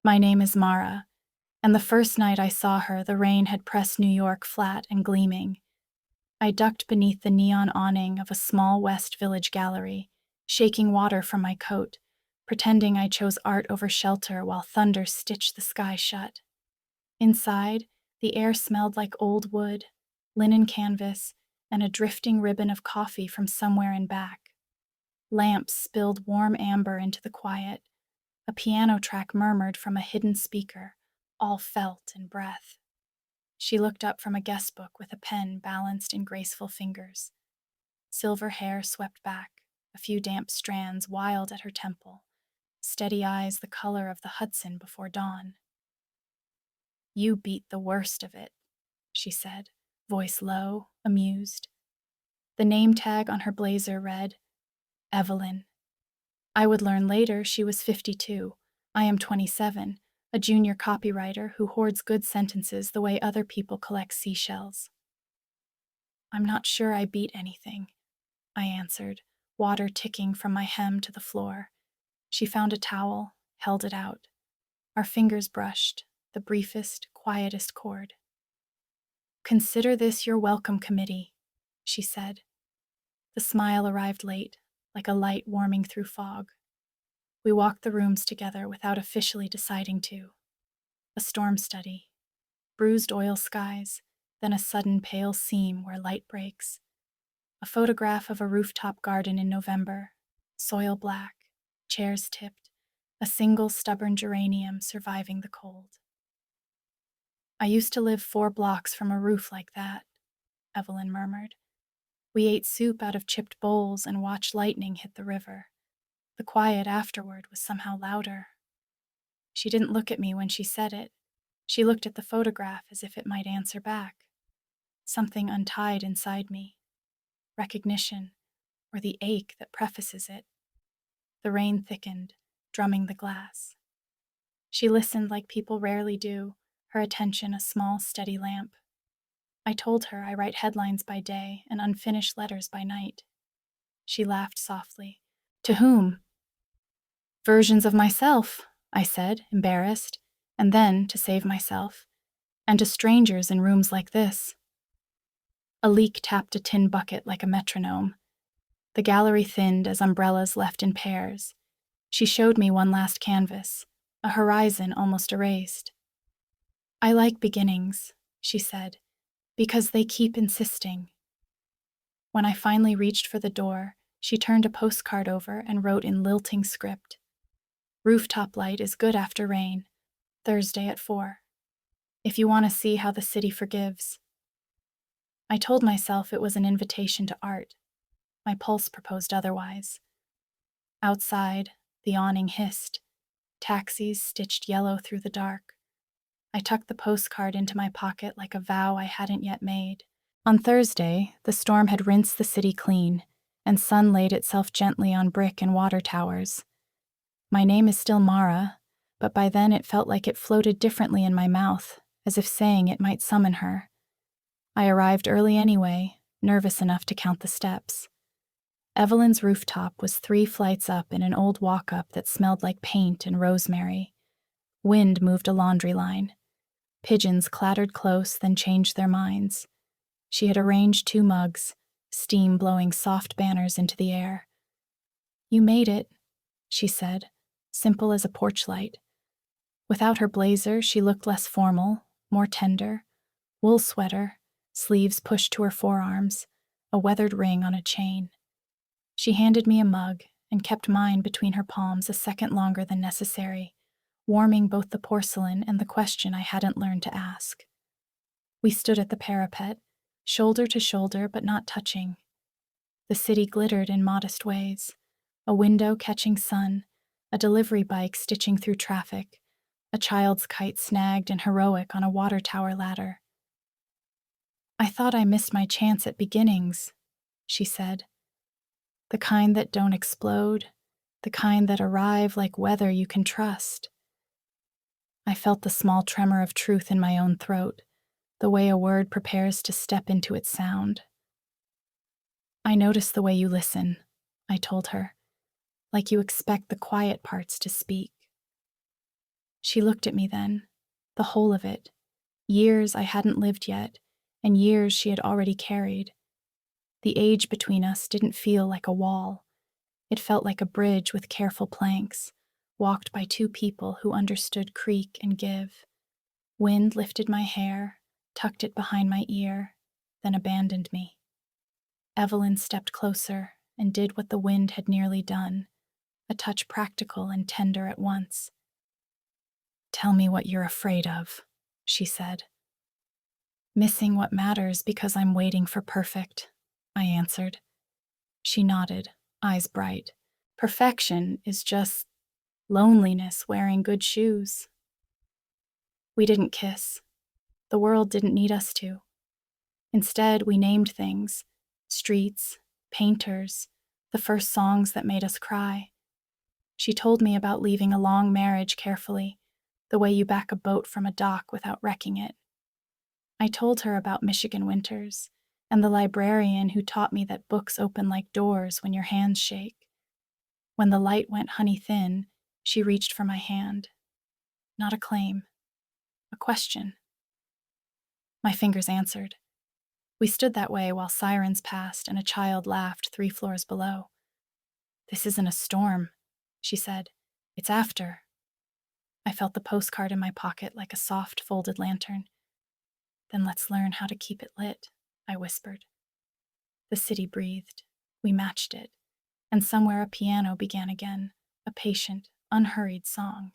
My name is Mara, and the first night I saw her, the rain had pressed New York flat and gleaming. I ducked beneath the neon awning of a small West Village gallery, shaking water from my coat, pretending I chose art over shelter while thunder stitched the sky shut. Inside, the air smelled like old wood, linen canvas, and a drifting ribbon of coffee from somewhere in back. Lamps spilled warm amber into the quiet. A piano track murmured from a hidden speaker, all felt and breath. She looked up from a guest book with a pen balanced in graceful fingers. Silver hair swept back, a few damp strands wild at her temple, steady eyes the color of the Hudson before dawn. "You beat the worst of it," she said, voice low, amused. The name tag on her blazer read, Evelyn. I would learn later she was 52. I am 27, a junior copywriter who hoards good sentences the way other people collect seashells. "I'm not sure I beat anything," I answered, water ticking from my hem to the floor. She found a towel, held it out. Our fingers brushed, the briefest, quietest chord. "Consider this your welcome committee," she said. The smile arrived late, like a light warming through fog. We walked the rooms together without officially deciding to. A storm study, bruised oil skies, then a sudden pale seam where light breaks. A photograph of a rooftop garden in November, soil black, chairs tipped, a single stubborn geranium surviving the cold. "I used to live 4 blocks from a roof like that," Evelyn murmured. "We ate soup out of chipped bowls and watched lightning hit the river. The quiet afterward was somehow louder." She didn't look at me when she said it. She looked at the photograph as if it might answer back. Something untied inside me. Recognition, or the ache that prefaces it. The rain thickened, drumming the glass. She listened like people rarely do, her attention a small, steady lamp. I told her I write headlines by day and unfinished letters by night. She laughed softly. "To whom?" "Versions of myself," I said, embarrassed, and then, to save myself, "and to strangers in rooms like this." A leak tapped a tin bucket like a metronome. The gallery thinned as umbrellas left in pairs. She showed me one last canvas, a horizon almost erased. "I like beginnings," she said, "because they keep insisting." When I finally reached for the door, she turned a postcard over and wrote in lilting script, "Rooftop light is good after rain, Thursday at 4. If you want to see how the city forgives." I told myself it was an invitation to art. My pulse proposed otherwise. Outside, the awning hissed. Taxis stitched yellow through the dark. I tucked the postcard into my pocket like a vow I hadn't yet made. On Thursday, the storm had rinsed the city clean, and sun laid itself gently on brick and water towers. My name is still Mara, but by then it felt like it floated differently in my mouth, as if saying it might summon her. I arrived early anyway, nervous enough to count the steps. Evelyn's rooftop was 3 flights up in an old walk-up that smelled like paint and rosemary. Wind moved a laundry line. Pigeons clattered close, then changed their minds. She had arranged 2 mugs, steam blowing soft banners into the air. "You made it," she said, simple as a porch light. Without her blazer, she looked less formal, more tender. Wool sweater, sleeves pushed to her forearms, a weathered ring on a chain. She handed me a mug and kept mine between her palms a second longer than necessary, warming both the porcelain and the question I hadn't learned to ask. We stood at the parapet, shoulder to shoulder but not touching. The city glittered in modest ways, a window catching sun, a delivery bike stitching through traffic, a child's kite snagged and heroic on a water tower ladder. "I thought I missed my chance at beginnings," she said. "The kind that don't explode, the kind that arrive like weather you can trust." I felt the small tremor of truth in my own throat, the way a word prepares to step into its sound. "I notice the way you listen," I told her, "like you expect the quiet parts to speak." She looked at me then, the whole of it, years I hadn't lived yet, and years she had already carried. The age between us didn't feel like a wall. It felt like a bridge with careful planks, walked by two people who understood creak and give. Wind lifted my hair, tucked it behind my ear, then abandoned me. Evelyn stepped closer and did what the wind had nearly done, a touch practical and tender at once. "Tell me what you're afraid of," she said. "Missing what matters because I'm waiting for perfect," I answered. She nodded, eyes bright. "Perfection is just loneliness wearing good shoes." We didn't kiss. The world didn't need us to. Instead, we named things: streets, painters, the first songs that made us cry. She told me about leaving a long marriage carefully, the way you back a boat from a dock without wrecking it. I told her about Michigan winters, and the librarian who taught me that books open like doors when your hands shake. When the light went honey thin, she reached for my hand. Not a claim, a question. My fingers answered. We stood that way while sirens passed and a child laughed 3 floors below. "This isn't a storm," she said. "It's after." I felt the postcard in my pocket like a soft, folded lantern. "Then let's learn how to keep it lit," I whispered. The city breathed. We matched it. And somewhere a piano began again, a patient, unhurried song.